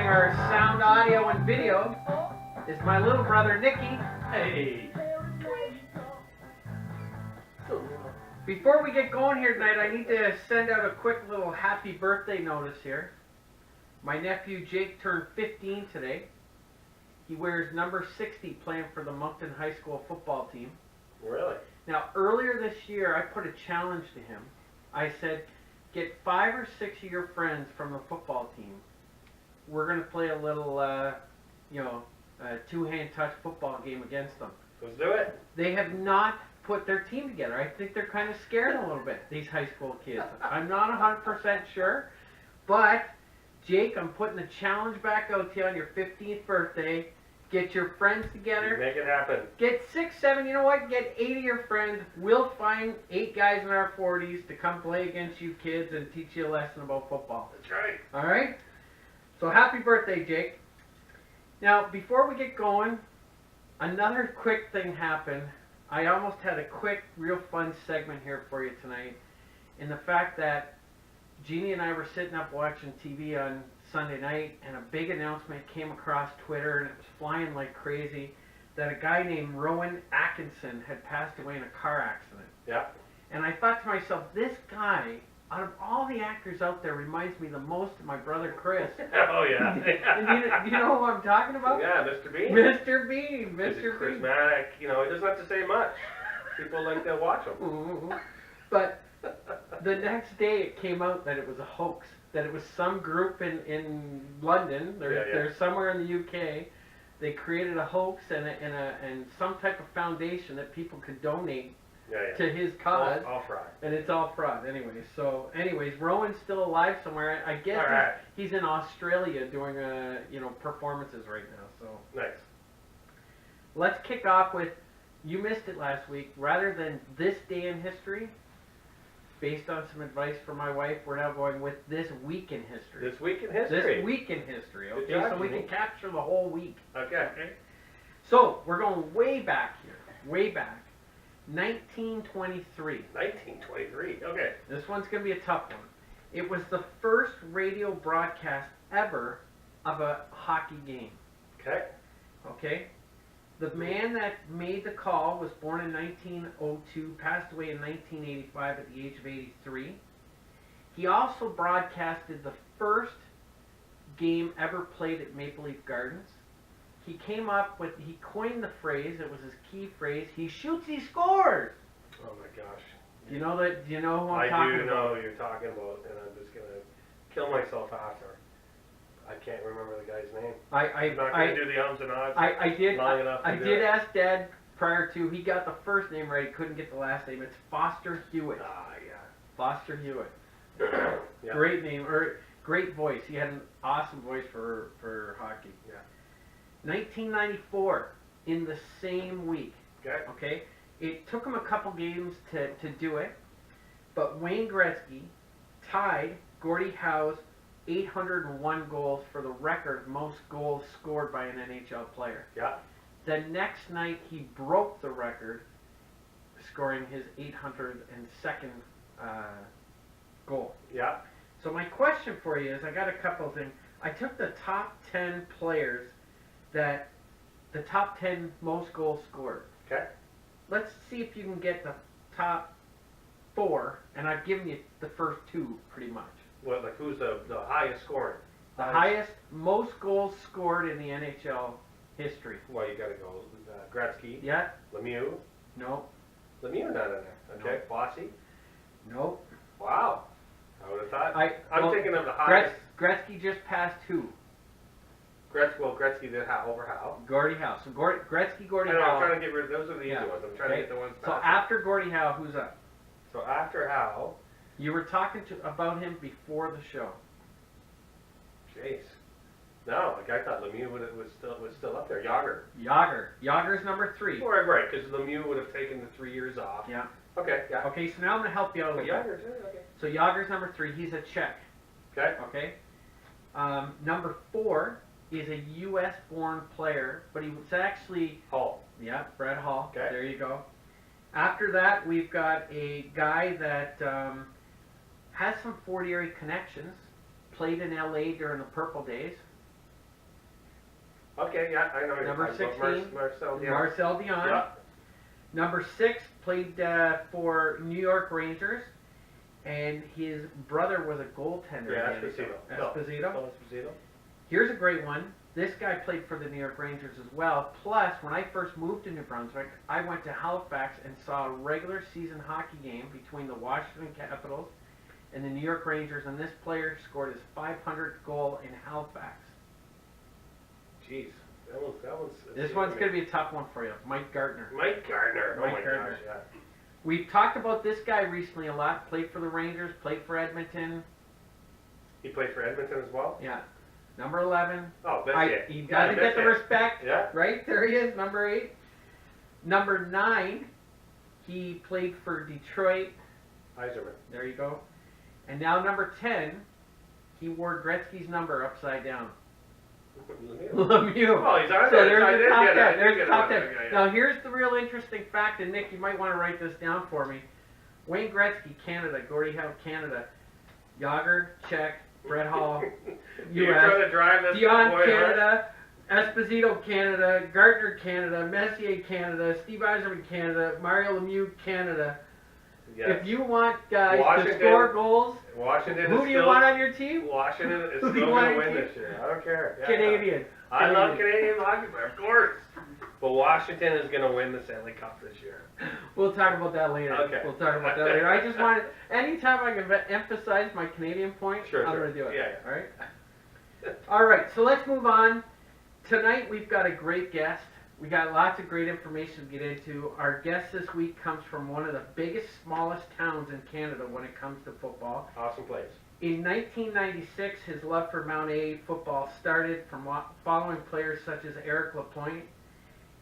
our sound, audio, and video is my little brother, Nicky. Hey. Before we get going here tonight, I need to send out a quick little happy birthday notice here. My nephew Jake turned 15 today. He wears number 60 playing for the Moncton High School football team. Really? Now, earlier this year, I put a challenge to him. I said, get 5 or 6 of your friends from the football team. We're going to play a little, two-hand touch football game against them. Let's do it. They have not put their team together. I think they're kind of scared a little bit, these high school kids. I'm not 100% sure, but Jake, I'm putting the challenge back out to you on your 15th birthday. Get your friends together. Make it happen. Get 6, 7, you know what? Get 8 of your friends. We'll find 8 guys in our 40s to come play against you kids and teach you a lesson about football. That's right. All right? So happy birthday, Jake. Now, before we get going, another quick thing happened. I almost had a quick, real fun segment here for you tonight. In the fact that Jeannie and I were sitting up watching TV on Sunday night, and a big announcement came across Twitter, and it was flying like crazy, that a guy named Rowan Atkinson had passed away in a car accident. Yeah. And I thought to myself, this guy, out of all the actors out there, reminds me the most of my brother Chris. Oh, yeah. And you know who I'm talking about? Yeah, Mr. Bean. Mr. Bean. He's Mr. Bean. charismatic. You know, he doesn't have to say much. People like to watch him. Mhm. But the next day it came out that it was a hoax. That it was some group in London, they're somewhere in the UK, they created a hoax and some type of foundation that people could donate to his cause. All fraud. And it's all fraud. Anyways, Rowan's still alive somewhere. I guess he's in Australia doing performances right now. So Nice. let's kick off with, you missed it last week, rather than this day in history. Based on some advice from my wife, we're now going with this week in history. This week in history. This week in history, okay? Good job, So we Jimmy. can capture the whole week. Okay. So we're going way back here, way back. 1923. 1923. Okay. This one's going to be a tough one. It was the first radio broadcast ever of a hockey game. Okay. Okay? The man that made the call was born in 1902, passed away in 1985 at the age of 83. He also broadcasted the first game ever played at Maple Leaf Gardens. He coined the phrase, it was his key phrase, he shoots, he scores! Oh my gosh. Do you know who I'm talking about? I do know who you're talking about, and I'm just going to kill myself after. I can't remember the guy's name. I'm not going to do the ums and ahs I did ask Dad prior to, he got the first name right, couldn't get the last name. It's Foster Hewitt. Ah, yeah. Foster Hewitt. Yeah. Great name, or great voice. He had an awesome voice for hockey. Yeah. 1994, in the same week. Okay. Okay? It took him a couple games to do it, but Wayne Gretzky tied Gordie Howe's 801 goals for the record of most goals scored by an NHL player. Yeah. The next night, he broke the record, scoring his 802nd goal. Yeah. So my question for you is, I got a couple of things. I took the top 10 players the top 10 most goals scored. Okay. Let's see if you can get the top 4, and I've given you the first 2 pretty much. What, like who's the highest scoring? The highest, most goals scored in the NHL history. Well, you got to go Gretzky. Yeah? Lemieux. No. Lemieux not in there. Okay. Bossy. No. Wow. I would have thought. I'm thinking of the highest. Gretzky just passed who? Gretzky did over Howe. Gordie Howe. So Gretzky, Gordie I know, Howe. I'm trying to get rid of those are the easy ones. I'm trying to get the ones So past. after Gordie Howe, who's up? So after Howe. You were talking about him before the show. Jeez. No, like I thought Lemieux was still up there. Yager. Yager's number 3. Right, because Lemieux would have taken the 3 years off. Yeah. Okay, yeah. Okay, so now I'm going to help you out a But little bit. Yager too, okay. So Yager's number 3. He's a Czech. Okay. Okay. Number 4 is a U.S.-born player, but he was actually... Hall. Yeah, Brett Hall. Okay. There you go. After that, we've got a guy that has some Fort Erie connections, played in L.A. during the Purple Days. Okay, yeah, I know. You're Number talking about 16, Marcel Dion. Marcel Dion. Yeah. Number 6 played for New York Rangers, and his brother was a goaltender. Yeah, in the Esposito. NHL. Esposito. Phil Esposito. Here's a great one. This guy played for the New York Rangers as well. Plus, when I first moved to New Brunswick, I went to Halifax and saw a regular season hockey game between the Washington Capitals and the New York Rangers, and this player scored his 500th goal in Halifax. Jeez, that one's. This one's going to be a tough one for you. Mike Gartner. Mike Gardner. Oh Mike my Gardner. gosh, yeah. We've talked about this guy recently a lot. Played for the Rangers, played for Edmonton. He played for Edmonton as well. Yeah. Number 11. Oh, Messier. He doesn't get the respect. Yeah. Right? There he is, number 8. Number 9, he played for Detroit. Yzerman. There you go. And now number 10, he wore Gretzky's number upside down. Lemieux. Lemieux. Oh, he's on So there. there's I the did top get it. I 10. did There's get the top it. 10. Okay, yeah. Now here's the real interesting fact, and Nick, you might want to write this down for me. Wayne Gretzky, Canada. Gordie Howe, Canada. Yager, Czech. Brett Hall, You're U.S. trying to drive this Dion, boy, Canada. Esposito, Canada. Gardner, Canada. Messier, Canada. Steve Yzerman, Canada. Mario Lemieux, Canada. Yes. If you want guys to Washington- score goals, Washington who is do you still, want on your team? Washington is Who still do you going want to on win your this year. I don't care. Yeah, Canadian. I love Canadian hockey, of course. But Washington is going to win the Stanley Cup this year. We'll talk about that later. Okay. We'll talk about that later. I just wanted, anytime I can emphasize my Canadian point, Sure, I'm sure. going to do it. Yeah, yeah. All right? All right, so let's move on. Tonight we've got a great guest. We got lots of great information to get into. Our guest this week comes from one of the biggest, smallest towns in Canada when it comes to football. Awesome place. In 1996, his love for Mount A football started from following players such as Eric Lapointe.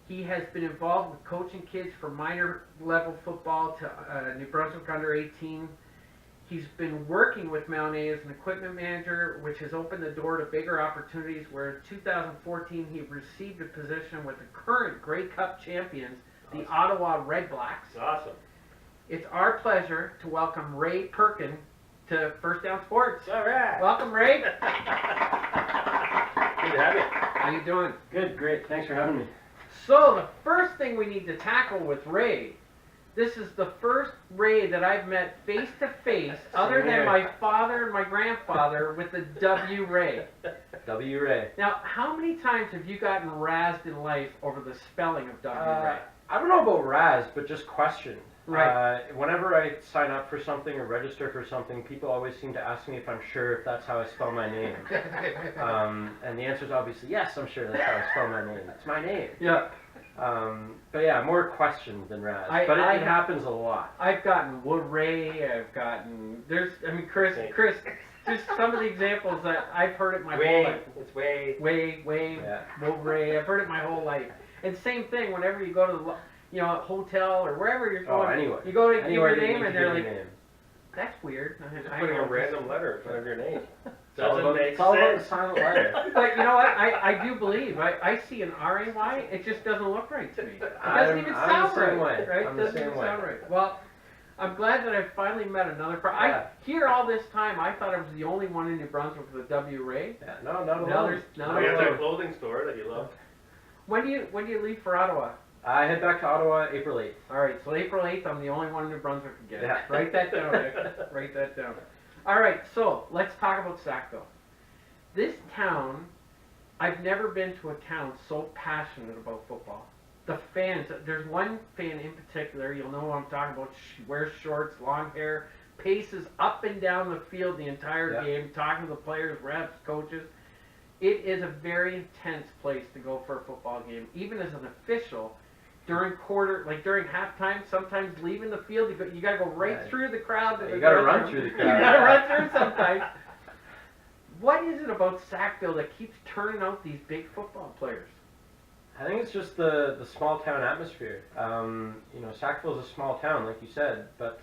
He has been involved with coaching kids from minor level football to New Brunswick under 18. He's been working with Mount A as an equipment manager, which has opened the door to bigger opportunities, where in 2014 he received a position with the current Grey Cup champions, the Ottawa Red Blacks. Awesome. It's our pleasure to welcome Ray Perkin to First Down Sports. All right. Welcome, Ray. Good to have you. How you doing? Good, great. Thanks for having me. So the first thing we need to tackle with Ray, this is the first Ray that I've met face to face, other than my father and my grandfather, with the W. Ray. W. Ray. Now, how many times have you gotten razzed in life over the spelling of W. Ray? I don't know about Raz, but just questioned. Right. Whenever I sign up for something or register for something, people always seem to ask me if I'm sure if that's how I spell my name. And the answer is obviously yes, I'm sure that's how I spell my name. It's my name. Yeah. But yeah, more questions than Raz. I It happens a lot. I've gotten Wood Ray, I've gotten, Chris, just some of the examples that I've heard it my whole life. It's way. Way, Yeah. Wood Ray, I've heard it my whole life. And same thing, whenever you go to the, a hotel or wherever you're Oh, going, anyway. you go to give Anywhere your you name need and to they're give like, your name. that's weird. Just I putting know. a random letter in front of your name. It's all Doesn't about- make it's all about the sense. silent letter. But you know what? I do believe. I see an R-A-Y. It just doesn't look right to me. It doesn't even I'm sound the same right. way. Right? I'm It the doesn't same even way. sound right. Well, I'm glad that I finally met another person. Yeah. Here all this time, I thought I was the only one in New Brunswick with a W. Ray. Yeah, no, not alone. Now there's We have no. that clothing store that you love. When do you leave for Ottawa? I head back to Ottawa April 8th. All right, so April 8th, I'm the only one in New Brunswick again. Yeah. Write that down, Nick. Write that down. All right, so let's talk about Sackville. This town, I've never been to a town so passionate about football. The fans, there's one fan in particular, you'll know what I'm talking about, wears shorts, long hair, paces up and down the field the entire Yeah. game, talking to the players, refs, coaches. It is a very intense place to go for a football game. Even as an official, during halftime, sometimes leaving the field, you got to go right Yeah. through the crowd. You gotta run through the crowd. You got to run through sometimes. What is it about Sackville that keeps turning out these big football players? I think it's just the small town atmosphere. Sackville is a small town, like you said, but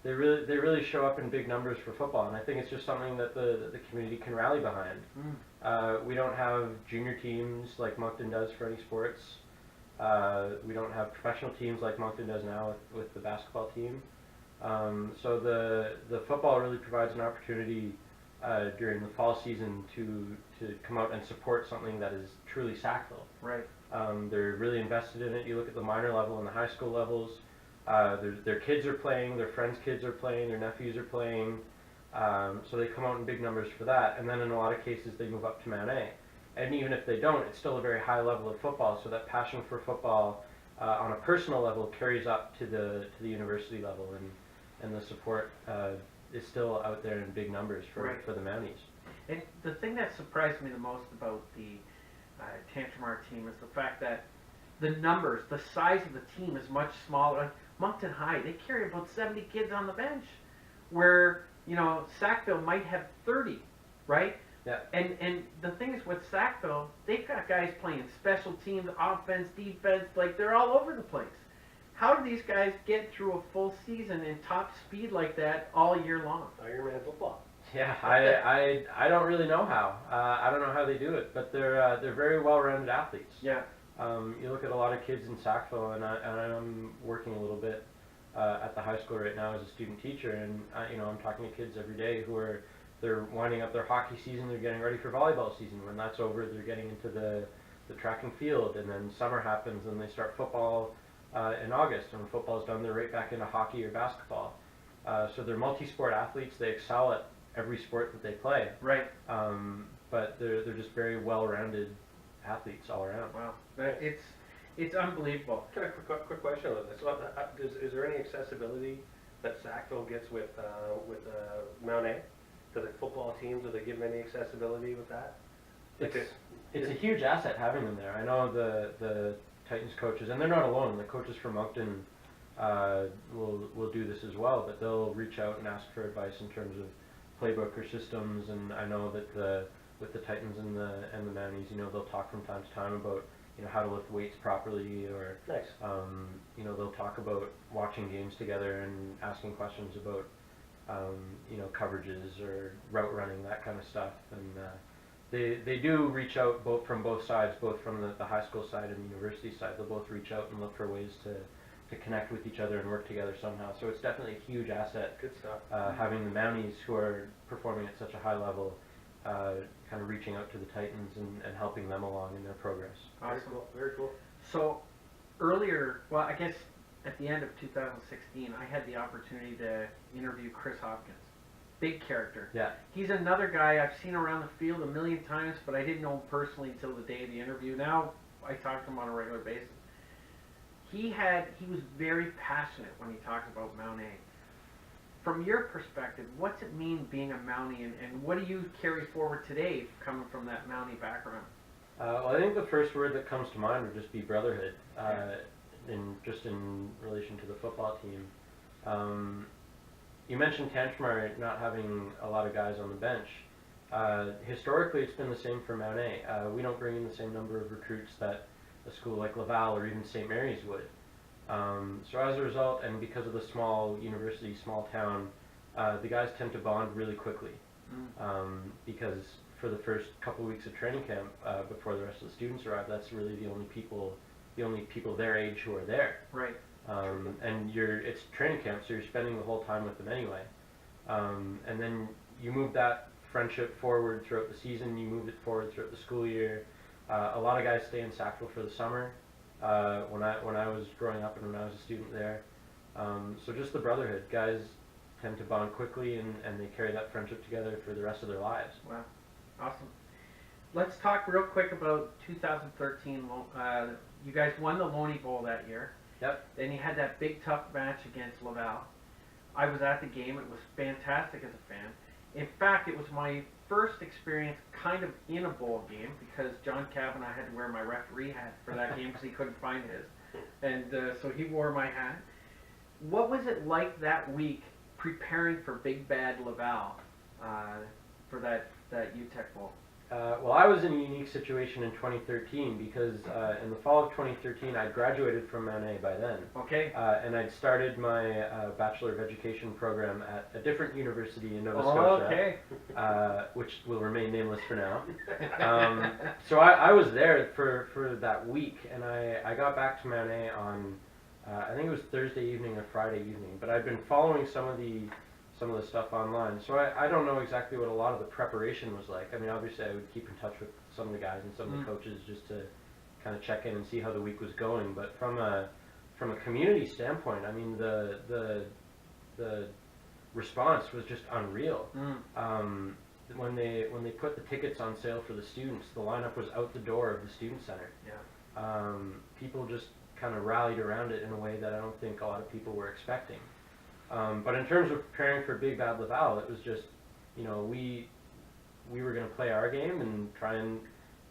they really show up in big numbers for football, and I think it's just something that the community can rally behind. We don't have junior teams like Moncton does for any sports. We don't have professional teams like Moncton does now with the basketball team. So the football really provides an opportunity during the fall season to come out and support something that is truly Sackville. Right. They're really invested in it. You look at the minor level and the high school levels. Their kids are playing, their friends' kids are playing, their nephews are playing. So they come out in big numbers for that. And then in a lot of cases they move up to Mount A. And even if they don't, it's still a very high level of football. So that passion for football on a personal level carries up to the university level, and the support is still out there in big numbers for the Mounties. And the thing that surprised me the most about the Tantramar team is the fact that the numbers, the size of the team is much smaller. Moncton High, they carry about 70 kids on the bench, where, you know, Sackville might have 30, right? Yeah. And the thing is with Sackville, they've got guys playing special teams, offense, defense, like they're all over the place. How do these guys get through a full season in top speed like that all year long? Ironman football. Yeah, I don't really know how. I don't know how they do it, but they're very well-rounded athletes. Yeah. You look at a lot of kids in Sackville, and I'm working a little bit at the high school right now as a student teacher, and I'm talking to kids every day who they're winding up their hockey season, they're getting ready for volleyball season. When that's over, they're getting into the track and field, and then summer happens and they start football in August, and when football's done, they're right back into hockey or basketball. So they're multi-sport athletes. They excel at every sport that they play. Right. But they're just very well-rounded athletes all around. Wow. It's unbelievable. Can I quick question on this? Is there any accessibility that Sackville gets with Mount A to the football team? Do they give them any accessibility with that? It's a huge asset having them there. I know the Titans coaches, and they're not alone. The coaches from Moncton will do this as well, but they'll reach out and ask for advice in terms of playbook or systems. And I know that with the Titans and the Mounties, they'll talk from time to time about how to lift weights properly, or nice. They'll talk about watching games together and asking questions about coverages or route running, that kind of stuff. And they do reach out from both sides, both from the high school side and the university side. They'll both reach out and look for ways to connect with each other and work together somehow. So it's definitely a huge asset. Good stuff. Having the Mounties, who are performing at such a high level, kind of reaching out to the Titans and helping them along in their progress. Awesome. Very cool. Very cool. So earlier, well, I guess at the end of 2016, I had the opportunity to interview Chris Hopkins. Big character. Yeah. He's another guy I've seen around the field a million times, but I didn't know him personally until the day of the interview. Now I talk to him on a regular basis. He was very passionate when he talked about Mount A. From your perspective, what's it mean being a Mountie, and what do you carry forward today coming from that Mountie background? Well, I think the first word that comes to mind would just be brotherhood, in relation to the football team. You mentioned Tantramar not having a lot of guys on the bench. Historically, it's been the same for Mount A. We don't bring in the same number of recruits that a school like Laval or even St. Mary's would. So as a result, and because of the small university, small town, the guys tend to bond really quickly. Because for the first couple of weeks of training camp, before the rest of the students arrive, that's really the only people their age who are there. Right. And it's training camp, so you're spending the whole time with them anyway. And then you move that friendship forward throughout the season, you move it forward throughout the school year. A lot of guys stay in Sackville for the summer. When I was growing up and when I was a student there. So just the brotherhood. Guys tend to bond quickly, and they carry that friendship together for the rest of their lives. Wow. Awesome. Let's talk real quick about 2013. You guys won the Loney Bowl that year. Yep. Then you had that big tough match against Laval. I was at the game. It was fantastic as a fan. In fact, it was my first experience kind of in a bowl game, because John Kavanagh had to wear my referee hat for that game because he couldn't find his. And so he wore my hat. What was it like that week preparing for Big Bad Laval for that UTEC Bowl? Well, I was in a unique situation in 2013 because in the fall of 2013, I'd graduated from Mount A by then. Okay. And I'd started my Bachelor of Education program at a different university in Nova Scotia, okay. Which will remain nameless for now. So I was there for that week, and I got back to Mount A on, I think it was Thursday evening or Friday evening, but I'd been following some of the some of the stuff online. So I don't know exactly what a lot of the preparation was like. I mean, obviously I would keep in touch with some of the guys and some of the coaches just to kind of check in and see how the week was going. But from a community standpoint, I mean, the response was just unreal. When they put the tickets on sale for the students, the lineup was out the door of the student center. Yeah. People just kind of rallied around it in a way that I don't think a lot of people were expecting. But in terms of preparing for Big Bad Laval, it was just, you know, we were going to play our game and try and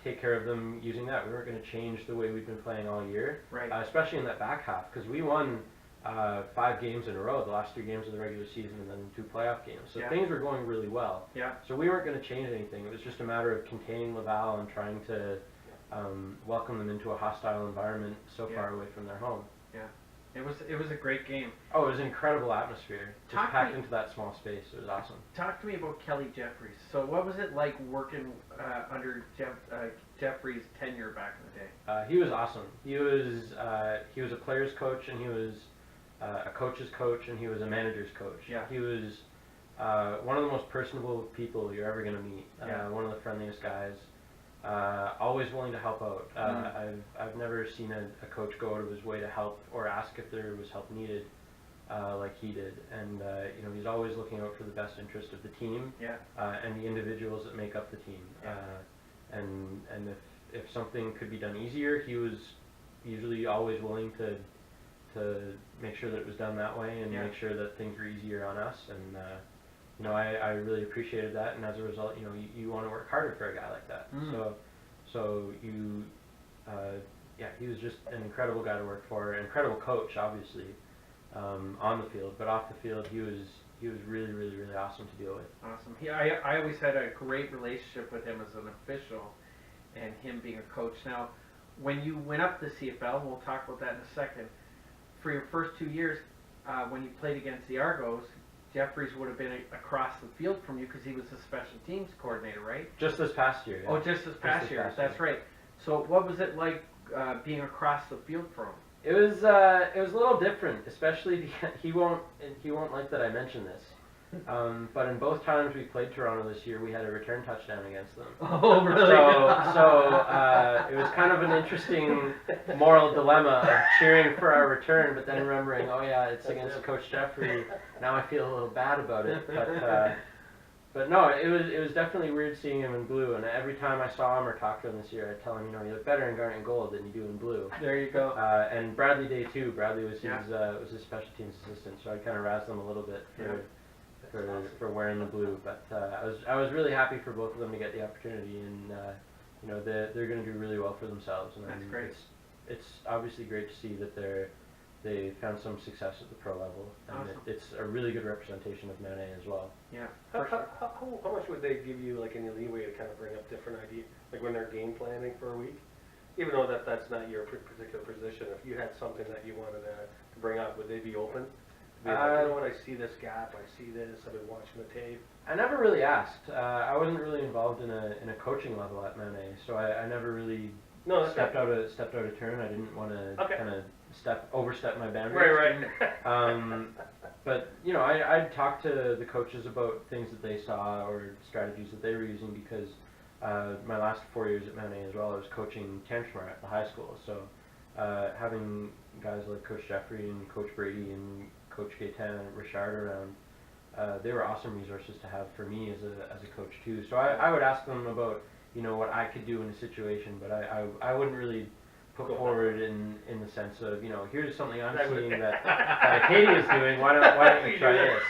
take care of them using that. We weren't going to change the way we've been playing all year, Right. Especially in that back half, because we won 5 games in a row, the last 3 games of the regular season and then 2 playoff games. So Yeah. things were going really well. Yeah. So we weren't going to change anything. It was just a matter of containing Laval and trying to welcome them into a hostile environment so Yeah. far away from their home. It was a great game. Oh, it was an incredible atmosphere. Just Talk packed me- into that small space. It was awesome. Talk to me about Kelly Jeffries. So what was it like working under Jeffries' tenure back in the day? He was awesome. He was a player's coach, and he was a coach's coach, and he was a manager's coach. Yeah. He was one of the most personable people you're ever going to meet. Yeah. One of the friendliest guys. Always willing to help out. I've never seen a coach go out of his way to help or ask if there was help needed like he did. And you know, he's always looking out for the best interest of the team Yeah. and the individuals that make up the team. Yeah. And if something could be done easier, he was usually always willing to make sure that it was done that way and Yeah. make sure that things were easier on us. And you know, I really appreciated that, and as a result, you know, you want to work harder for a guy like that. So you, yeah, he was just an incredible guy to work for, an incredible coach, obviously, on the field, but off the field, he was really, really, really awesome to deal with. Awesome. I always had a great relationship with him as an official, and him being a coach. Now, when you went up to CFL, we'll talk about that in a second. For your first 2 years, when you played against the Argos, Jeffries would have been across the field from you because he was the special teams coordinator, right? Just this past year. Yeah. Oh, just this past year. That's right. So, what was it like being across the field from him? It was a little different, especially he won't like that I mention this. But in both times we played Toronto this year, we had a return touchdown against them. Oh, really? So it was kind of an interesting moral dilemma of cheering for our return, but then remembering, oh yeah, it's against Coach Jeffrey. Now I feel a little bad about it. But no, it was definitely weird seeing him in blue. And every time I saw him or talked to him this year, I'd tell him, you know, you look better in garnet and gold than you do in blue. There you go. And Bradley Day too. Bradley was Yeah. was his special teams assistant, so I kind of razzed him a little bit for wearing the blue. But I was really happy for both of them to get the opportunity, and you know, they're going to do really well for themselves. And That's great. It's obviously great to see that they found some success at the pro level, and Awesome. it's a really good representation of Mount A as well. Yeah. How, For sure. how much would they give you, like, any leeway to kind of bring up different ideas, like when they're game planning for a week? Even though that's not your particular position, if you had something that you wanted to bring up, would they be open? To be like, you know what, I see this gap, I see this, I've been watching the tape. I never really asked. I wasn't really involved in a coaching level at Mount A, so I never really No, that's stepped right. out of turn. I didn't want to Okay. kind of overstep my boundaries. Right. But you know, I'd talk to the coaches about things that they saw or strategies that they were using, because my last 4 years at Mount A as well, I was coaching Tantramar at the high school. So having guys like Coach Jeffrey and Coach Brady and Coach Gaetan and Richard around, they were awesome resources to have for me as a coach too. So I would ask them about, you know, what I could do in a situation, but I wouldn't really put forward in the sense of, you know, here's something I'm seeing that Katie is doing. Why don't you try this?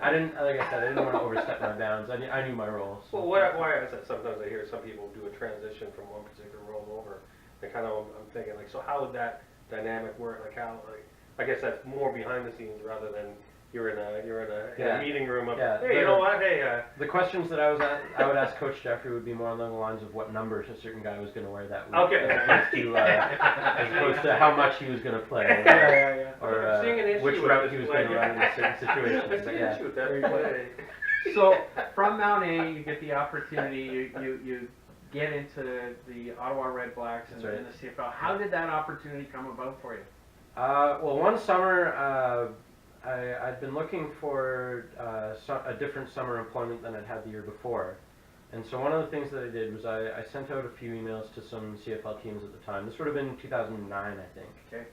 I didn't, like I said, I didn't want to overstep my bounds. I knew my role. So. Well, why is that? Sometimes I hear some people do a transition from one particular role over. And kind of, I'm thinking, like, so how would that dynamic work? Like, how, like, I guess that's more behind the scenes rather than you're in a meeting room of, hey, you know what, hey. The questions that I would ask Coach Jeffrey would be more along the lines of what numbers a certain guy was going to wear that week, Okay. as opposed to how much he was going to play, or I'm seeing an issue which with route this he was play. going to run in a certain situation. I'm But seeing yeah. an issue with that play. So from Mount A, you get the opportunity. You get into the Ottawa Red Blacks and That's in the CFL. How did that opportunity come about for you? Well, one summer, I'd been looking for a different summer employment than I'd had the year before. And so one of the things that I did was I sent out a few emails to some CFL teams at the time. This would have been 2009, I think. Okay.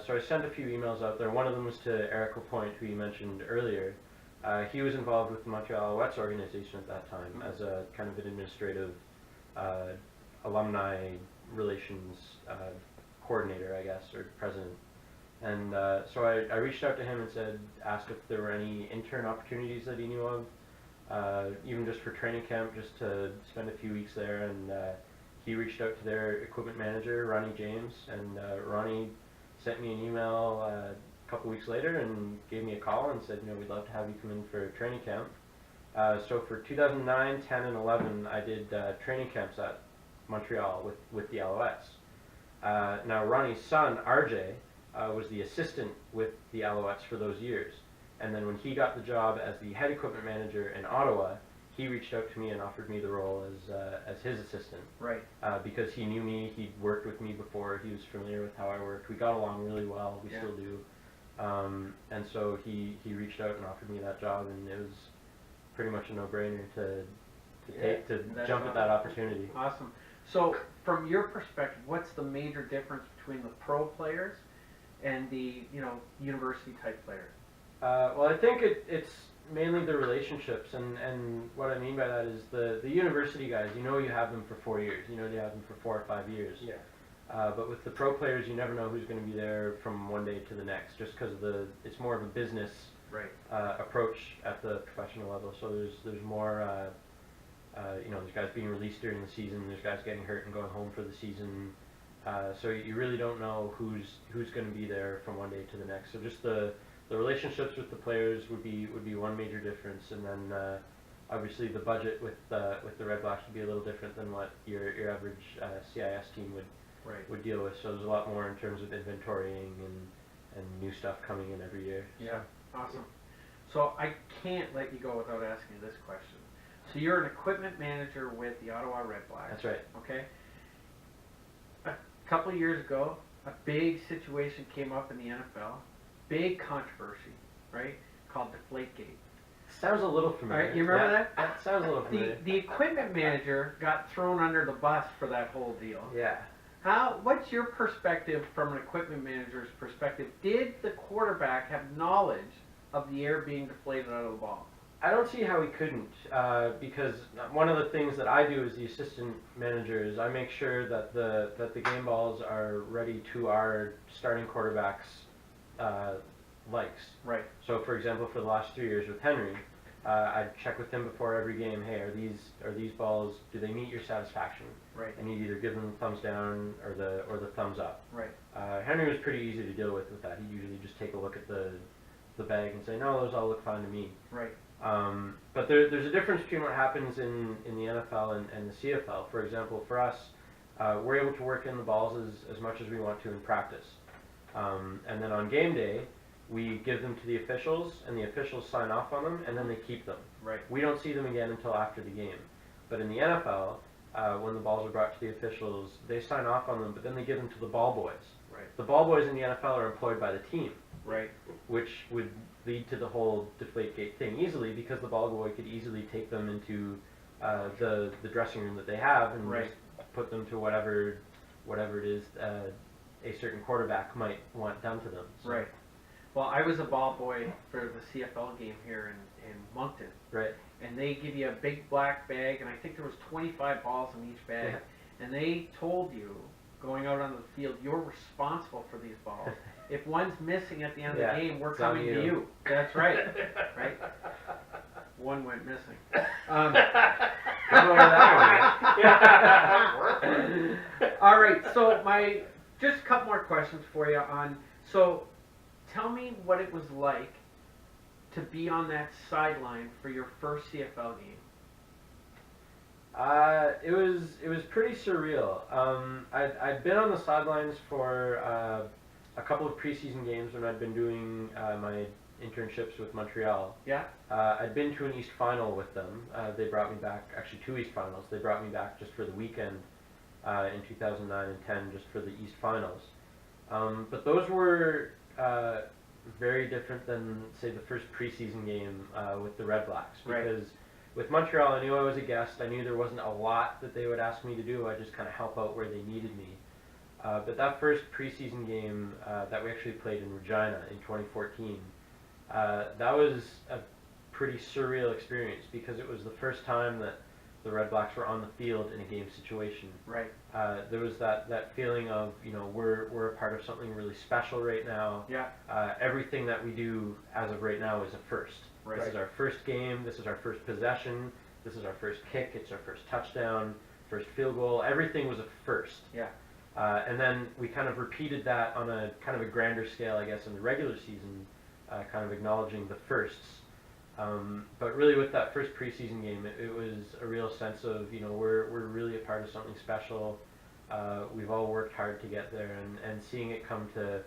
So I sent a few emails out there. One of them was to Eric Lapointe, who you mentioned earlier. He was involved with the Montreal Alouettes organization at that time as a kind of an administrative alumni relations coordinator, I guess, or president. And so I reached out to him and asked if there were any intern opportunities that he knew of, even just for training camp, just to spend a few weeks there. And he reached out to their equipment manager, Ronnie James, and Ronnie sent me an email a couple weeks later and gave me a call and said, we'd love to have you come in for training camp. So for 2009, 10, and 11, I did training camps at Montreal with the Alouettes. Now Ronnie's son, RJ, was the assistant with the Alouettes for those years. And then when he got the job as the head equipment manager in Ottawa, he reached out to me and offered me the role as his assistant. Right. Because he knew me, he'd worked with me before, he was familiar with how I worked. We got along really well, we still do. And so he reached out and offered me that job, and it was pretty much a no-brainer to jump at that opportunity. Awesome. So from your perspective, what's the major difference between the pro players and the university type players? Well, I think it's mainly the relationships, and what I mean by that is the university guys, you have them for 4 years, you have them for 4 or 5 years. Yeah. But with the pro players, you never know who's going to be there from one day to the next, just because it's more of a business approach at the professional level. So there's more, there's guys being released during the season, there's guys getting hurt and going home for the season. So you really don't know who's going to be there from one day to the next. So just the relationships with the players would be one major difference, and then obviously the budget with the Red Blacks would be a little different than what your average CIS team would deal with. So there's a lot more in terms of inventorying and new stuff coming in every year. Yeah, awesome. So I can't let you go without asking you this question. So you're an equipment manager with the Ottawa Red Blacks. That's right. Okay. A couple of years ago, a big situation came up in the NFL. Big controversy, right? Called Deflategate. Sounds a little familiar. All right, you remember that? That sounds a little familiar. The equipment manager got thrown under the bus for that whole deal. Yeah. What's your perspective from an equipment manager's perspective? Did the quarterback have knowledge of the air being deflated out of the ball? I don't see how he couldn't, because one of the things that I do as the assistant manager is I make sure that the game balls are ready to our starting quarterback's likes. Right. So, for example, for the last 3 years with Henry, I'd check with him before every game. Hey, are these balls? Do they meet your satisfaction? Right. And you'd either give them the thumbs down or the thumbs up. Right. Henry was pretty easy to deal with that. He'd usually just take a look at the bag and say, no, those all look fine to me. Right. But there's a difference between what happens in the NFL and the CFL. For example, for us, we're able to work in the balls as much as we want to in practice. And then on game day, we give them to the officials, and the officials sign off on them, and then they keep them. Right. We don't see them again until after the game. But in the NFL, when the balls are brought to the officials, they sign off on them, but then they give them to the ball boys. Right. The ball boys in the NFL are employed by the team. Right. Which would lead to the whole Deflategate thing easily, because the ball boy could easily take them into the dressing room that they have and Right. just put them to whatever it is a certain quarterback might want done to them. So. Right. Well, I was a ball boy for the CFL game here in Moncton. Right. And they give you a big black bag, and I think there was 25 balls in each bag. Yeah. And they told you, going out onto the field, you're responsible for these balls. If one's missing at the end of the game, we're coming to you. That's right. Right? One went missing. Don't know where that one went. All right, so just a couple more questions for you so tell me what it was like to be on that sideline for your first CFL game. It was pretty surreal. I'd been on the sidelines for a couple of preseason games when I'd been doing my internships with Montreal. Yeah. I'd been to an East Final with them. They brought me back, actually 2 East Finals. They brought me back just for the weekend in 2009 and 10, just for the East Finals. But those were very different than, say, the first preseason game with the Red Blacks. Right. Because with Montreal, I knew I was a guest. I knew there wasn't a lot that they would ask me to do. I just kind of help out where they needed me. But that first preseason game that we actually played in Regina in 2014, that was a pretty surreal experience because it was the first time that the Red Blacks were on the field in a game situation. Right. There was that feeling of, we're a part of something really special right now. Yeah. Everything that we do as of right now is a first. Right. This is our first game. This is our first possession. This is our first kick. It's our first touchdown, first field goal. Everything was a first. Yeah. And then we kind of repeated that on a kind of a grander scale, I guess, in the regular season, kind of acknowledging the firsts. But really with that first preseason game, it was a real sense of, we're really a part of something special. We've all worked hard to get there, and seeing it come to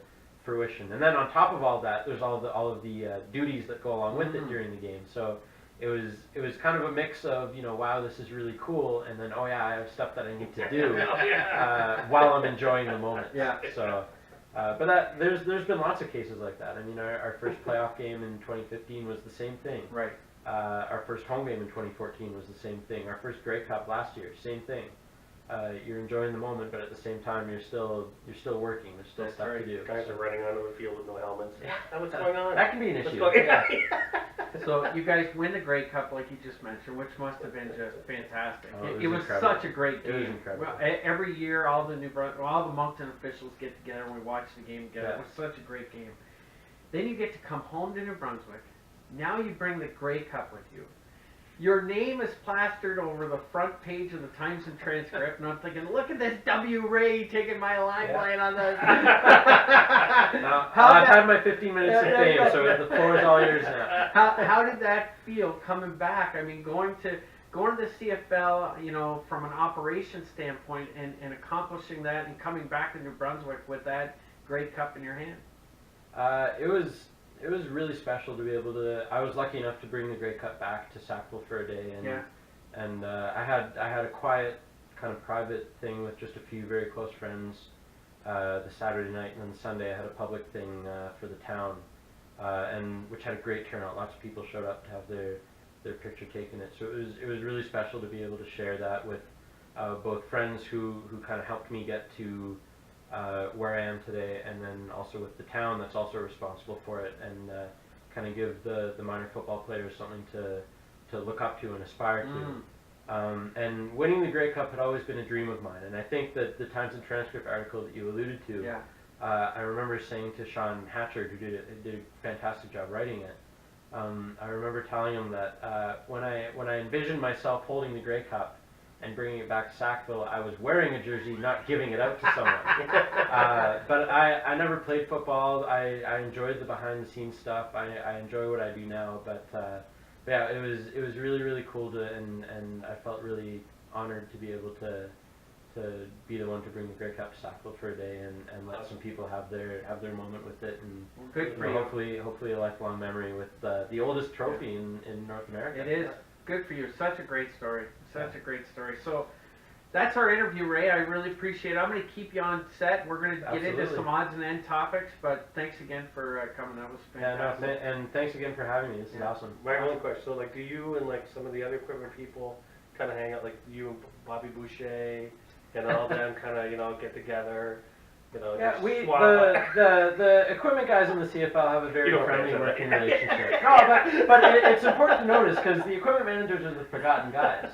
fruition. And then on top of all that, there's all of the duties that go along with it during the game. So it was kind of a mix of, wow, this is really cool, and then, oh yeah, I have stuff that I need to do while I'm enjoying the moment. Yeah. So, but there's been lots of cases like that. I mean, our first playoff game in 2015 was the same thing. Right. Our first home game in 2014 was the same thing. Our first Grey Cup last year, same thing. You're enjoying the moment, but at the same time, you're still working. There's still That's stuff right. to do. Guys are running onto the field with no helmets. What's going on? That can be an What's issue. going Yeah. So you guys win the Grey Cup, like you just mentioned, which must have been just fantastic. Oh, it was incredible. such a great game. It was incredible. Well, every year, all the Moncton officials get together and we watch the game together. Yeah. It was such a great game. Then you get to come home to New Brunswick. Now you bring the Grey Cup with you. Your name is plastered over the front page of the Times and Transcript, and I'm thinking, look at this W. Ray taking my limelight on the. Now, I've had my 15 minutes of fame, so the floor is all yours now. How did that feel coming back? I mean, going to the CFL, from an operations standpoint, and accomplishing that, and coming back to New Brunswick with that Grey Cup in your hand. It was really special to be able to. I was lucky enough to bring the Grey Cup back to Sackville for a day, and I had a quiet, kind of private thing with just a few very close friends the Saturday night, and then Sunday I had a public thing for the town, and which had a great turnout. Lots of people showed up to have their picture taken. So it was really special to be able to share that with both friends who kind of helped me get to where I am today, and then also with the town that's also responsible for it, and kind of give the minor football players something to look up to and aspire to. And winning the Grey Cup had always been a dream of mine, and I think that the Times and Transcript article that you alluded to, I remember saying to Sean Hatcher, who did a fantastic job writing it, I remember telling him that when I envisioned myself holding the Grey Cup and bringing it back to Sackville, I was wearing a jersey, not giving it out to someone. But I never played football. I enjoyed the behind-the-scenes stuff. I enjoy what I do now. But yeah, it was really, really cool and I felt really honored to be able to be the one to bring the Grey Cup to Sackville for a day and let some people have their moment with it, and Good for you. hopefully a lifelong memory with the oldest trophy in North America. It is. Good for you. Such a great story. Such a great story. So that's our interview, Ray. I really appreciate it. I'm going to keep you on set. We're going to get into Absolutely. some odds and end topics, but thanks again for coming. That was fantastic. Yeah, no, and thanks again for having me. This is awesome. My only question, so do you and some of the other equipment people kind of hang out, like you and Bobby Boucher and all them kind of, get together, Yeah, just we swap the equipment guys in the CFL have a very You don't friendly mention working that. relationship. No, but it's important to notice because the equipment managers are the forgotten guys,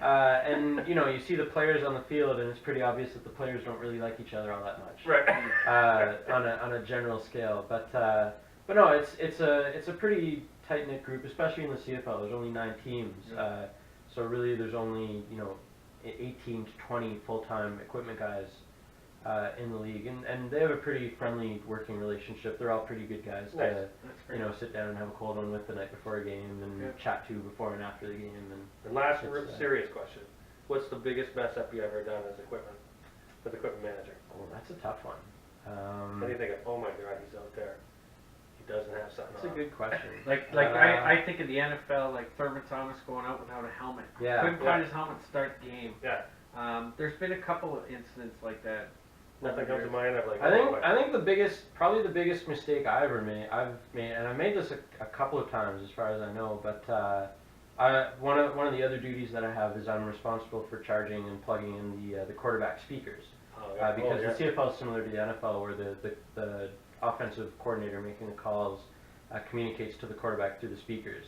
and you see the players on the field, and it's pretty obvious that the players don't really like each other all that much, Right. on a general scale. But no, it's a pretty tight knit group, especially in the CFL. There's only 9 teams, so really there's only 18 to 20 full-time equipment guys in the league, and they have a pretty friendly working relationship. They're all pretty good guys Nice. to That's great. sit down and have a cold one with the night before a game, and Yeah. chat to before and after the game. And last It's, serious question. What's the biggest mess up you ever done as equipment manager? Oh, that's a tough one. What do you think of, oh my God, he's out there. He doesn't have something That's a on. good question. I think of the NFL, like Thurman Thomas going out without a helmet. Yeah. Couldn't find his helmet to start the game. Yeah. There's been a couple of incidents like that. Nothing comes to mind. I'm like, I think probably the biggest mistake I've made, and I made this a couple of times as far as I know, but one of the other duties that I have is I'm responsible for charging and plugging in the quarterback speakers. Because the CFL is similar to the NFL, where the offensive coordinator making the calls communicates to the quarterback through the speakers.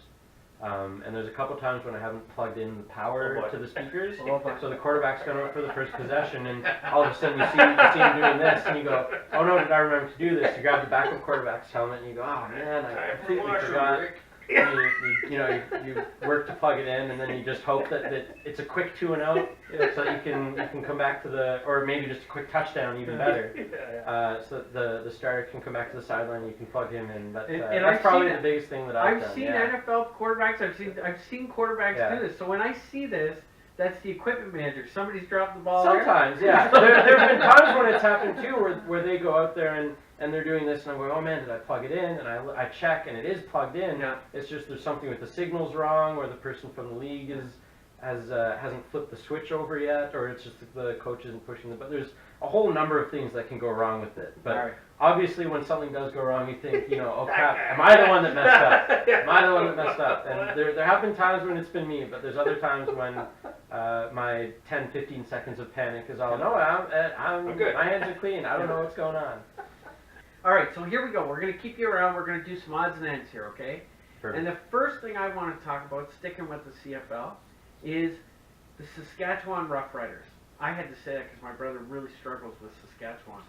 And there's a couple times when I haven't plugged in the power to the speakers, so the quarterback's going out for the first possession, and all of a sudden you see him doing this, and you go, oh no, did I remember to do this? You grab the backup quarterback's helmet, and you go, oh man, I completely forgot. You work to plug it in, and then you just hope that it's a quick 2 and out, so that you can come back to or maybe just a quick touchdown, even better. So that the starter can come back to the sideline, and you can plug him in. But that's probably the biggest thing that I've done. Seen NFL quarterbacks. I've seen quarterbacks do this. So when I see this, that's the equipment manager. Somebody's dropped the ball. Sometimes, yeah. There have been times when it's happened too, where they go out there and they're doing this, and I'm going, oh man, did I plug it in? And I check, and it is plugged in. Yeah. It's just there's something with the signals wrong, or the person from the league hasn't flipped the switch over yet, or it's just the coach isn't pushing but there's a whole number of things that can go wrong with it. But obviously, when something does go wrong, you think, oh crap, am I the one that messed up? Am I the one that messed up? And there have been times when it's been me, but there's other times when my 10, 15 seconds of panic is all, no, I'm good. My hands are clean. I don't know what's going on. All right, so here we go. We're going to keep you around. We're going to do some odds and ends here, okay? Perfect. And the first thing I want to talk about, sticking with the CFL, is the Saskatchewan Roughriders. I had to say that because my brother really struggles with Saskatchewan.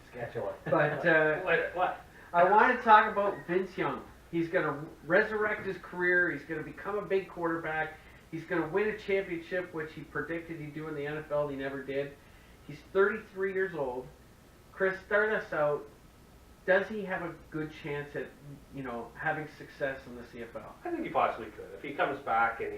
But what? I want to talk about Vince Young. He's going to resurrect his career. He's going to become a big quarterback. He's going to win a championship, which he predicted he'd do in the NFL. He never did. He's 33 years old. Chris, start us out. Does he have a good chance at, having success in the CFL? I think he possibly could. If he comes back and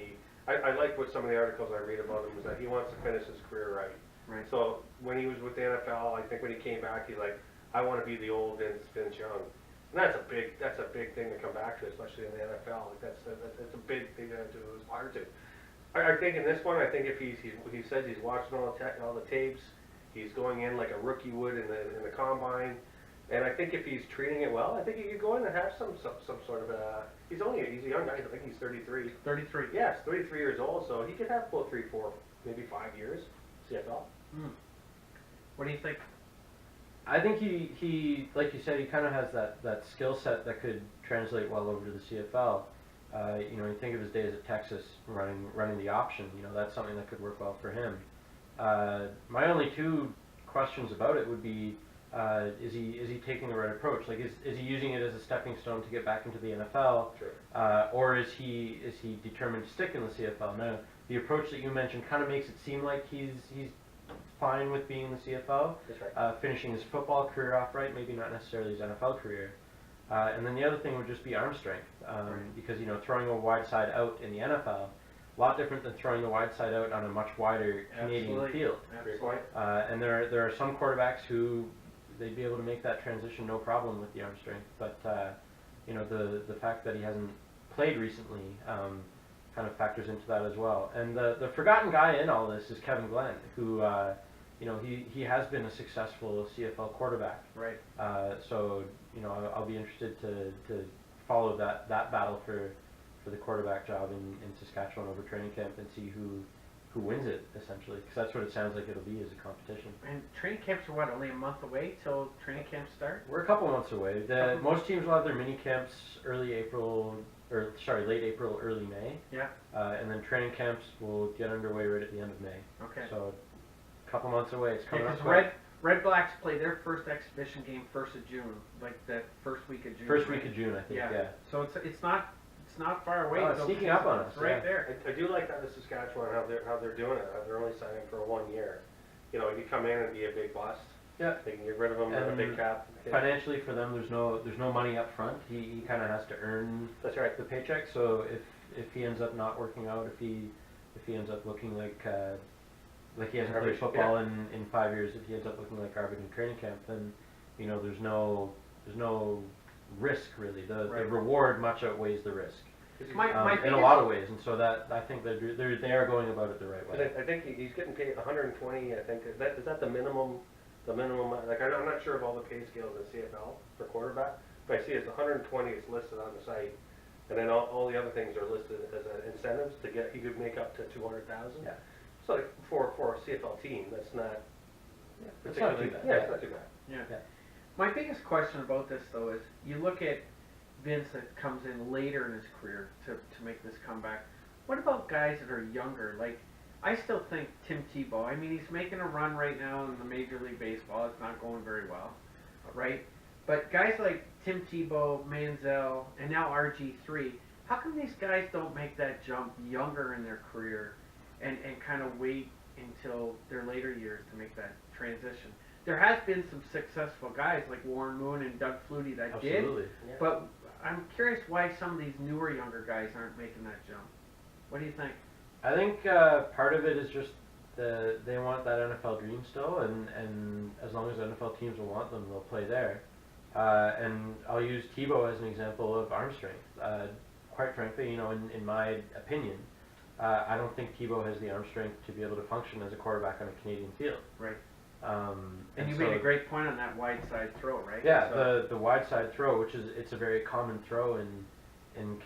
I like what some of the articles I read about him is that he wants to finish his career right. Right. So when he was with the NFL, I think when he came back, he's like, I want to be the old Vince Young. And that's a big thing to come back to, especially in the NFL. Like that's a big thing to aspire to. I think in this one, I think if he says he's watching all the tapes, he's going in like a rookie would in the combine. And I think if he's treating it well, I think he could go in and have some sort of a. He's a young guy. I think he's 33. 33. Yes, 33 years old. So he could have 3, 4, maybe 5 years CFL. What do you think? I think he like you said, he kind of has that skill set that could translate well over to the CFL. You think of his days at Texas running the option. That's something that could work well for him. My only 2 questions about it would be. Is he taking the right approach? Like, is he using it as a stepping stone to get back into the NFL, sure. Or is he determined to stick in the CFL? Now, the approach that you mentioned kind of makes it seem like he's fine with being in the CFL, That's right. Finishing his football career off right, maybe not necessarily his NFL career. And then the other thing would just be arm strength, because throwing a wide side out in the NFL. A lot different than throwing the wide side out on a much wider Canadian field. Absolutely. And there are some quarterbacks who they'd be able to make that transition no problem with the arm strength. But the fact that he hasn't played recently kind of factors into that as well. And the forgotten guy in all this is Kevin Glenn, who he has been a successful CFL quarterback. Right. So I'll be interested to follow that battle for the quarterback job in Saskatchewan over training camp and see who wins it, essentially, because that's what it sounds like it'll be as a competition. And training camps are only a month away till training camps start? We're a couple months away. Most teams will have their mini camps late April, early May. Yeah. And then training camps will get underway right at the end of May. Okay. So a couple months away. It's coming up. Red Blacks play their first exhibition game 1st of June, like the first week of June. First week of June, I think. Yeah. So it's not far away. It's sneaking up on us. It's right there. I do like that in Saskatchewan how they're doing it. How they're only signing for 1 year. You come in and be a big bust. Yeah. They can get rid of him with a big cap. Financially, for them, there's no money up front. He kind of has to earn. That's right. The paycheck. So if he ends up not working out, if he ends up looking like he hasn't played football in 5 years, if he ends up looking like garbage in training camp, then there's no risk really. The reward much outweighs the risk. In a lot of ways, and so that I think they are going about it the right way. I think he's getting paid 120. I think is that the minimum the minimum, like I'm not sure of all the pay scales in CFL for quarterback, but I see it's 120 is listed on the site, and then all the other things are listed as incentives to get, he could make up to 200,000. Yeah. So like for a CFL team, that's not It's not too particularly, bad. yeah, it's not too bad. Yeah. My biggest question about this though is you look at Vince that comes in later in his career to make this comeback. What about guys that are younger? Like, I still think Tim Tebow, I mean, he's making a run right now in the Major League Baseball. It's not going very well, right? But guys like Tim Tebow, Manziel, and now RG3, how come these guys don't make that jump younger in their career and kind of wait until their later years to make that transition? There has been some successful guys like Warren Moon and Doug Flutie that did, Absolutely. Yeah. but I'm curious why some of these newer younger guys aren't making that jump. What do you think? I think part of it is just they want that NFL dream still, and as long as NFL teams will want them, they'll play there. And I'll use Tebow as an example of arm strength. Quite frankly, you know, in my opinion, I don't think Tebow has the arm strength to be able to function as a quarterback on a Canadian field. Right. And you so, made a great point on that wide side throw, right? yeah, So, the wide side throw, which is it's a very common throw in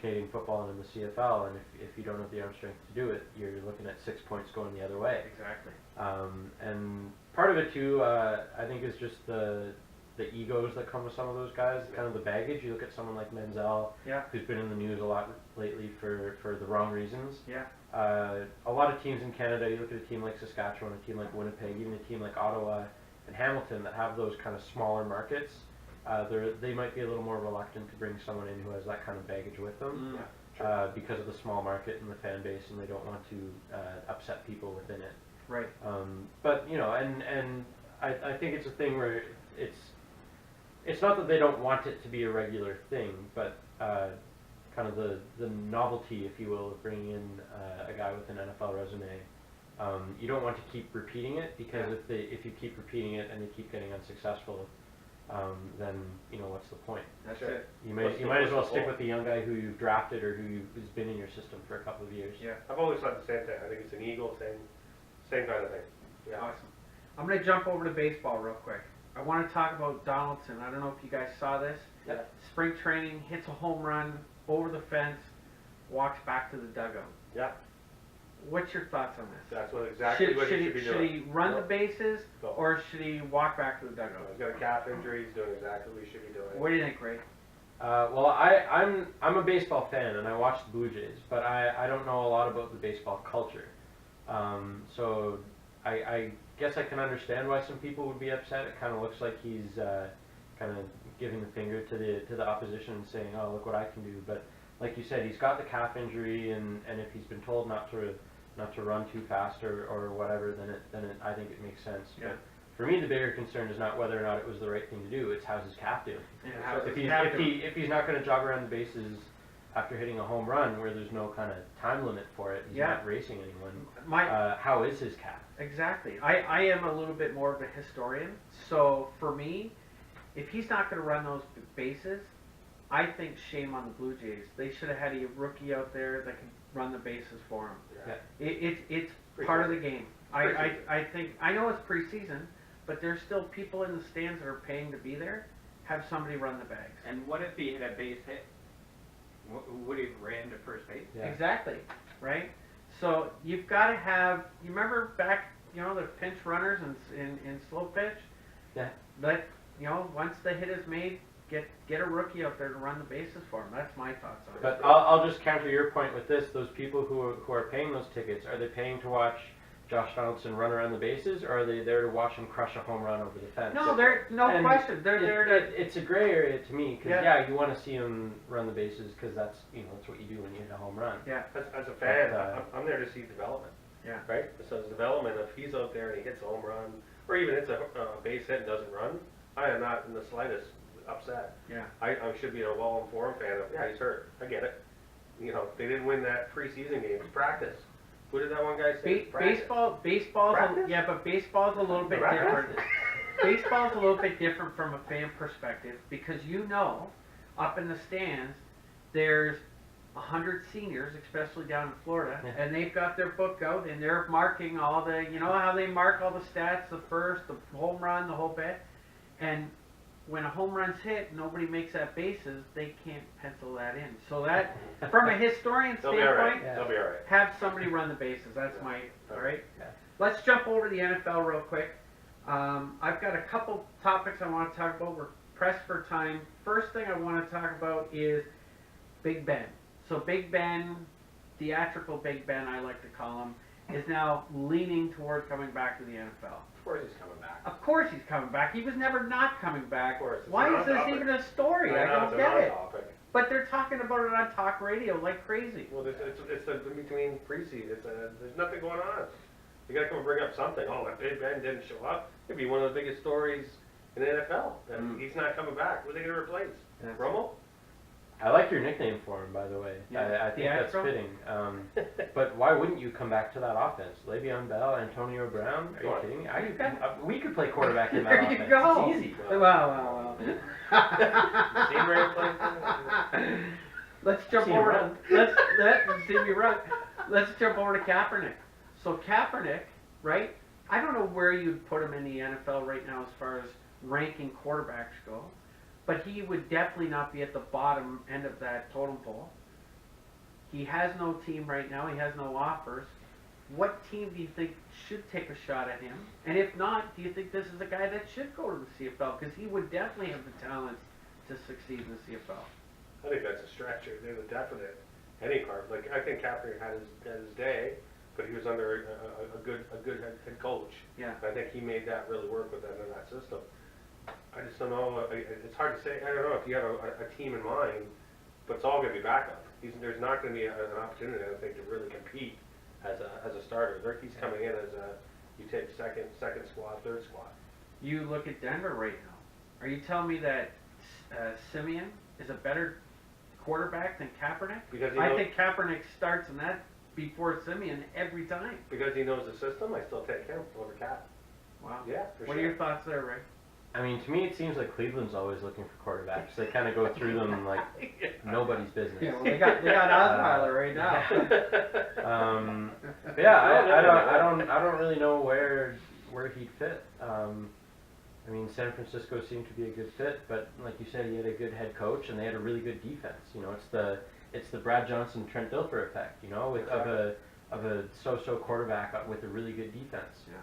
Canadian football and in the CFL, and if you don't have the arm strength to do it, you're looking at 6 points going the other way. exactly. And part of it too, I think, is just the egos that come with some of those guys, kind of the baggage. You look at someone like Manziel, Yeah. who's been in the news a lot lately for the wrong reasons. Yeah. A lot of teams in Canada, you look at a team like Saskatchewan, a team like Winnipeg, even a team like Ottawa and Hamilton that have those kind of smaller markets, they might be a little more reluctant to bring someone in who has that kind of baggage with them. Because of the small market and the fan base, and they don't want to upset people within it. Right. But you know, and I think it's a thing where it's not that they don't want it to be a regular thing, but kind of the novelty, if you will, of bringing in a guy with an NFL resume. You don't want to keep repeating it, because if you keep repeating it and they keep getting unsuccessful, then you know, what's the point? That's Sure. it. You might as well stick with the young guy who you've drafted or who's been in your system for a couple of years. Yeah. I've always thought the same thing. I think it's an ego thing, same kind of thing. Yeah. Awesome. I'm going to jump over to baseball real quick. I want to talk about Donaldson. I don't know if you guys saw this. Yeah. Spring training, hits a home run over the fence, walks back to the dugout. Yeah. What's your thoughts on this? That's exactly what he should be should doing. he run the Yep. bases, Go. or should he walk back to the No, dugout? he's got a calf injury. He's doing exactly what he should be doing. What do you think, Ray? Well, I'm a baseball fan and I watch the Blue Jays, but I don't know a lot about the baseball culture. So I guess I can understand why some people would be upset. It kind of looks like he's kind of giving the finger to the opposition and saying, "Oh, look what I can do." But like you said, he's got the calf injury, and if he's been told not to run too fast or whatever, then I think it makes sense. Yeah. But for me, the bigger concern is not whether or not it was the right thing to do. It's how's his calf doing. And how's If his he's calf doing? if he's not going to jog around the bases after hitting a home run where there's no kind of time limit for it, he's Yeah. not racing anyone. My How is his calf? Exactly. I am a little bit more of a historian. So for me, if he's not going to run those bases, I think shame on the Blue Jays. They should have had a rookie out there that can run the bases for him. Yeah. It's part of the game. I think, I know it's preseason, but there's still people in the stands that are paying to be there. Have somebody run the bags. And what if he had a base hit? Would he have ran to first base? Yeah. Exactly, right? So you've got to have. You remember back, the pinch runners in slow pitch. Yeah. Once the hit is made, get a rookie out there to run the bases for him. That's my thoughts on it. But I'll just counter your point with this: those people who are paying those tickets, are they paying to watch Josh Donaldson run around the bases, or are they there to watch him crush a home run over the fence? No, they're And question. They're there to. It's a gray area to me, because Yeah. you want to see him run the bases, because that's what you do when you hit a home run. Yeah. As a fan, But, I'm there to see development. Yeah. Right? So his development, if he's out there and he hits a home run, or even hits a base hit and doesn't run, I am not in the slightest upset. Yeah. I should be a well-informed fan of, yeah, he's hurt. I get it. They didn't win that preseason game. It's practice. What did that one guy say? Practice. Baseball's Practice? but baseball's a little bit Practice? different. Baseball's a little bit different from a fan perspective, because up in the stands, there's 100 seniors, especially down in Florida, Yeah. and they've got their book out and they're marking all the, you know how they mark all the stats, the first, the home run, the whole bit, and when a home run's hit, nobody makes that bases, they can't pencil that in. So that, from a historian They'll be all right. standpoint, They'll be all right. have somebody run the bases. That's my, all right? Yeah. Let's jump over to the NFL real quick. I've got a couple topics I want to talk about. We're pressed for time. First thing I want to talk about is Big Ben. So Big Ben, theatrical Big Ben, I like to call him, is now leaning toward coming back to the NFL. Of course he's coming back. Of course he's coming back. He was never not coming back. Of course. It's Why a is this non-topic. even a story? I know, don't it's a get it. non-topic. But they're talking about it on talk radio like crazy. Well, it's the in between preseason. There's nothing going on. You got to come and bring up something. Oh, that Big Ben didn't show up. It'd be one of the biggest stories in the NFL. And he's not coming back. Who are they going to replace? That's- Romo? I like your nickname for him, by the way. Yeah. I think that's Theatrical? fitting. But why wouldn't you come back to that offense? Le'Veon Bell, Antonio Brown? Are you Sure. kidding me? Okay. We could play quarterback in that There offense. you go. It's easy. Well. Seen Ray play? Let's jump Seen him over. run. Let's see me run. Let's jump over to Kaepernick. So Kaepernick, right? I don't know where you'd put him in the NFL right now as far as ranking quarterbacks go, but he would definitely not be at the bottom end of that totem pole. He has no team right now. He has no offers. What team do you think should take a shot at him? And if not, do you think this is a guy that should go to the CFL? Because he would definitely have the talents to succeed in the CFL. I think that's a stretch. There's a definite any part. Like I think Kaepernick had his day, but he was under a good head coach. Yeah. I think he made that really work with them in that system. I just don't know. It's hard to say. I don't know if you have a team in mind, but it's all going to be backup. There's not going to be an opportunity, I think, to really compete as a starter. He's coming in as you take second squad, third squad. You look at Denver right now. Are you telling me that Simeon is a better quarterback than Kaepernick? Because he I knows, think Kaepernick starts in that before Simeon every time. because he knows the system. I still take him over Cap. Wow. Yeah, for What sure. are your thoughts there, Ray? I mean, to me, it seems like Cleveland's always looking for quarterbacks. They kind of go through them like nobody's business. Yeah, well, they got Osweiler right now. But yeah, I don't really know where he'd fit. I mean, San Francisco seemed to be a good fit, but like you said, he had a good head coach and they had a really good defense. You know, it's the Brad Johnson, Trent Dilfer effect. You know, of a so-so quarterback with a really good defense. Yeah.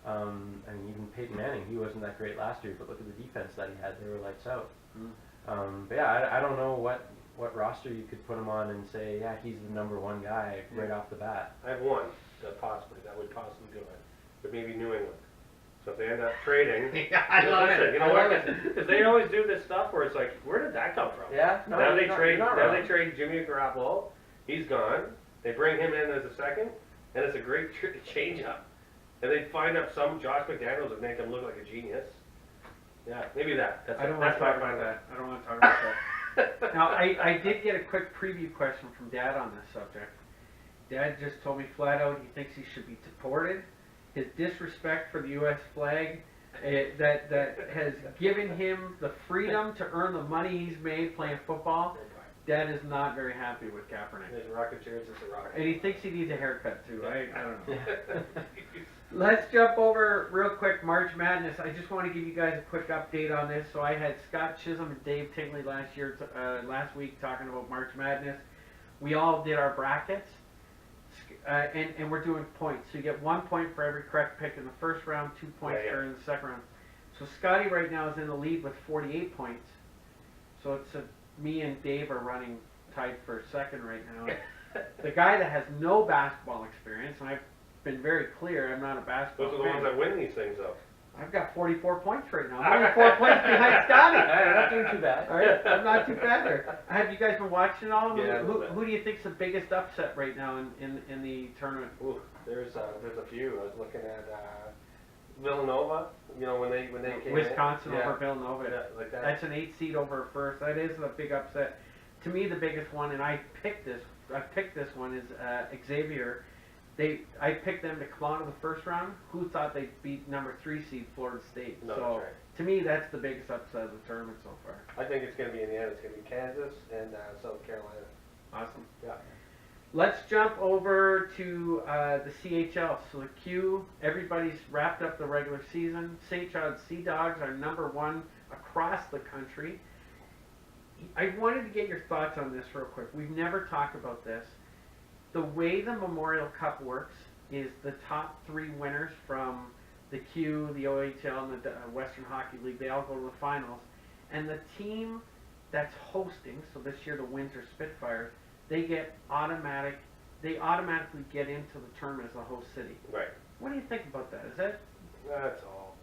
I mean, even Peyton Manning, he wasn't that great last year, but look at the defense that he had. They were lights out. But yeah, I don't know what roster you could put him on and say, yeah, he's the number one guy right off the bat. I have one that would possibly do it, but maybe New England. So if they end up trading, I love listen, it. you know what? Because they always do this stuff where it's like, where did that come from? Yeah, Now they trade Jimmy Garoppolo. He's gone. They bring him in as a second, and it's a great change up. And they find up some Josh McDaniels that make him look like a genius. Yeah, maybe that. I don't want to talk about that. I don't want to talk about that. Now, I did get a quick preview question from Dad on this subject. Dad just told me flat out he thinks he should be deported. His disrespect for the U.S. flag that has given him the freedom to earn the money he's made playing football. Dad is not very happy with Kaepernick. There's rocket chairs, it's a rocket. And he thinks he needs a haircut too. I don't know. Let's jump over real quick March Madness. I just want to give you guys a quick update on this. So I had Scott Chisholm and Dave Tingley last week talking about March Madness. We all did our brackets, and we're doing points. So you get 1 point for every correct pick in the first round, 2 points in the second round. So Scotty right now is in the lead with 48 points. So it's me and Dave are running tied for second right now. The guy that has no basketball experience, and I've been very clear, I'm not a basketball Those are the fan. ones that win these things, though. I've got 44 points right now. I'm only 4 points behind Scotty. Alright, not doing too bad. All right, I'm not too bad there. Have you guys been watching all of them? Yeah, a little bit. Who do you think's the biggest upset right now in the tournament? Ooh, there's a few. I was looking at Villanova. You know when they came Wisconsin in. over Villanova. Yeah, like that. That's an 8 seed over first. That is a big upset. To me, the biggest one, and I picked this one is Xavier. I picked them to come out of the first round. Who thought they'd beat number 3 seed Florida State? No, So that's right. to me, that's the biggest upset of the tournament so far. I think it's going to be in the end. It's going to be Kansas and South Carolina. Awesome. Yeah. Let's jump over to the CHL. So the Q, everybody's wrapped up the regular season. St. John's Sea Dogs are #1 across the country. I wanted to get your thoughts on this real quick. We've never talked about this. The way the Memorial Cup works is the top 3 winners from the Q, the OHL, and the Western Hockey League, they all go to the finals. And the team that's hosting, so this year the Windsor Spitfires, they automatically get into the tournament as the host city. Right. What do you think about that? Is that, That's all.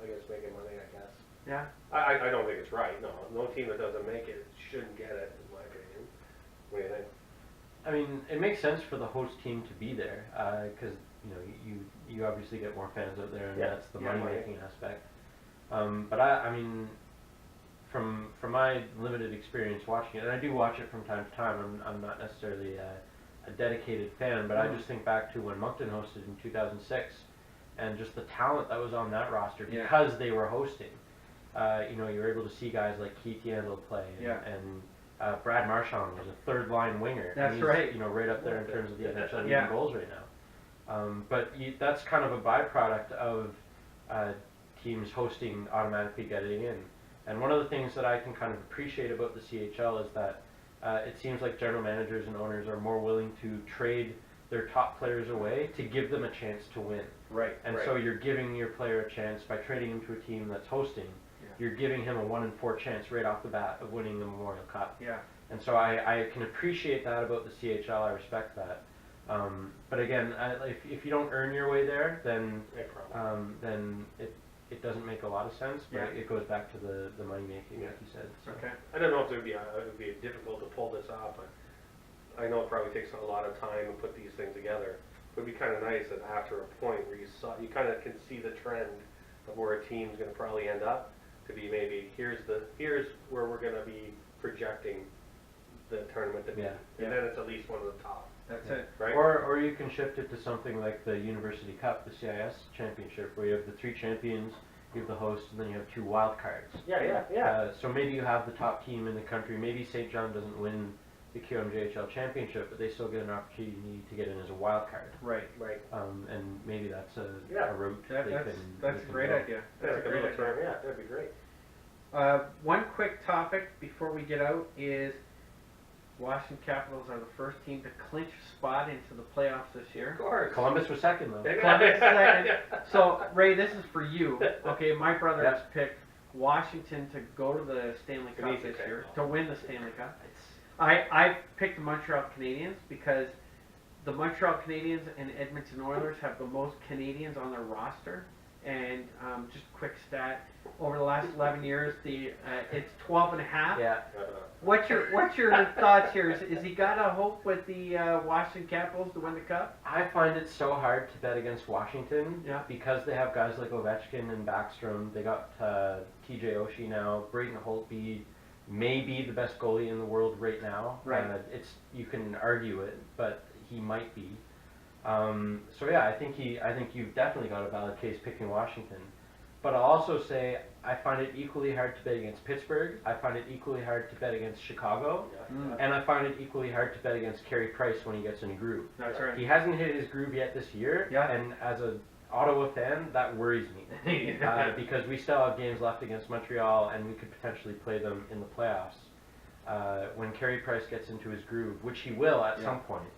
I guess making money, I guess. yeah? I don't think it's right, no. No team that doesn't make it shouldn't get it, in my opinion. What do you think? I mean, it makes sense for the host team to be there because you obviously get more fans out there, and Yeah. that's the Yeah, money money. making aspect. But I mean, from my limited experience watching it, and I do watch it from time to time. I'm not necessarily a dedicated fan, but I just think back to when Moncton hosted in 2006, and just the talent that was on that roster Yeah. because they were hosting. You were able to see guys like Keith Yandel play, Yeah. and Brad Marchand was a third-line winger. and That's he's, right. Right up there in terms of the NHL leading Yeah. goals right now. But that's kind of a byproduct of teams hosting automatically getting in. And one of the things that I can kind of appreciate about the CHL is that it seems like general managers and owners are more willing to trade their top players away to give them a chance to win. Right. And Right. so you're giving your player a chance by trading him to a team that's hosting. Yeah. You're giving him a 1 in 4 chance right off the bat of winning the Memorial Cup. Yeah. And so I can appreciate that about the CHL. I respect that. But again, if you don't earn your way there, then No problem. then it doesn't make a lot of sense. But Yeah. it goes back to the money making, Yeah. like you said. So. Okay. I don't know if it would be difficult to pull this off, but I know it probably takes a lot of time to put these things together. It would be kind of nice that after a point where you kind of can see the trend of where a team's going to probably end up, to be maybe here's where we're going to be projecting the tournament to be, Yeah. Yeah. and then it's at least one of the top, That's Yeah. it. right? Or you can shift it to something like the University Cup, the CIS Championship, where you have the 3 champions, you have the host, and then you have 2 wild cards. Yeah. So maybe you have the top team in the country. Maybe St. John doesn't win the QMJHL championship, but they still get an opportunity to get in as a wild card. Right. Right. And maybe that's a Yeah. route That's they a can great go. idea. That's Like a great little idea. term, yeah, that'd be great. One quick topic before we get out is Washington Capitals are the first team to clinch a spot into the playoffs this year. Of course. Columbus was second though. Columbus second. So Ray, this is for you. Okay, my brother Yeah. has picked Washington to go to the Stanley An Cup easy this pick. year, to win the Stanley Cup. I picked the Montreal Canadiens because the Montreal Canadiens and Edmonton Oilers have the most Canadians on their roster. And just quick stat, over the last 11 years, it's 12 and a half. Yeah. What's your thoughts here? Is he got a hope with the Washington Capitals to win the Cup? I find it so hard to bet against Washington Yeah. because they have guys like Ovechkin and Backstrom. They got TJ Oshie now. Braden Holtby may be the best goalie in the world right now. Right. You can argue it, but he might be. So yeah, I think you've definitely got a valid case picking Washington. But I'll also say I find it equally hard to bet against Pittsburgh. I find it equally hard to bet against Chicago. Mm. And I find it equally hard to bet against Carey Price when he gets in a groove. That's right. He hasn't hit his groove yet this year, Yeah. and as an Ottawa fan, that worries me. Because we still have games left against Montreal, and we could potentially play them in the playoffs. When Carey Price gets into his groove, which he will at Yeah. some point,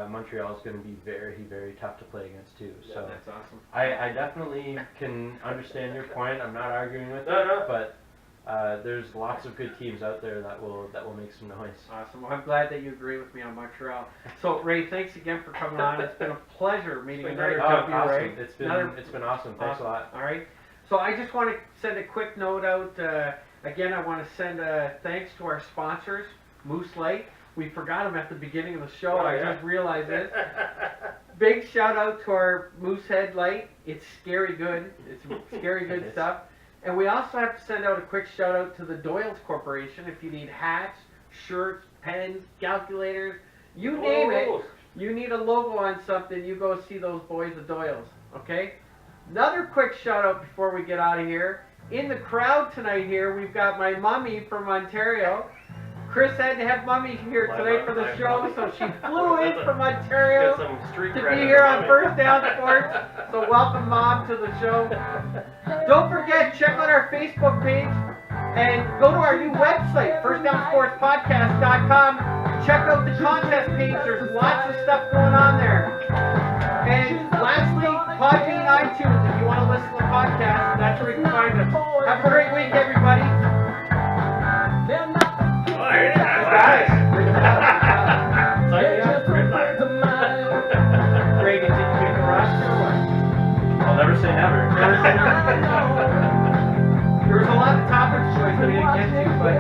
Montreal is going to be very, very tough to play against too. Yeah, So that's awesome. I definitely can understand your point. I'm not arguing with No, it, no. but there's lots of good teams out there that will make some noise. Awesome. Well, I'm glad that you agree with me on Montreal. So, Ray, thanks again for coming on. It's been a pleasure meeting It's been another great. W, awesome. Ray. It's been Another- awesome. Thanks a lot. All right. So I just want to send a quick note out. Again, I want to send thanks to our sponsors, Moose Lake. We forgot them at the beginning of the show. Oh, I yeah. just realized this. Big shout out to our Moosehead light. It's scary good. It's scary good It is. stuff. And we also have to send out a quick shout out to the Doyle's Corporation. If you need hats, shirts, pens, calculators, you name it. Oh. You need a logo on something, you go see those boys, the Doyles. Okay? Another quick shout out before we get out of here. In the crowd tonight here, we've got my mommy from Ontario, Chris had to have Mummy here My today mom- for the my show, mom. so she flew in from Get Ontario some street to cred be in here the on money. First Down Sports. So welcome, Mom, to the show. Don't forget, check out our Facebook page and go to our new website, firstdownsportspodcast.com. Check out the contest page. There's lots of stuff going on there. And lastly, Podbean and iTunes. If you want to listen to the podcast, that's where you can find us. Have a great week, everybody. Oh, here it is. Guys. Sorry, yeah, red flag. Reagan, did you make the roster or what? I'll never say never. There was a lot of topics, boys, we didn't get to, but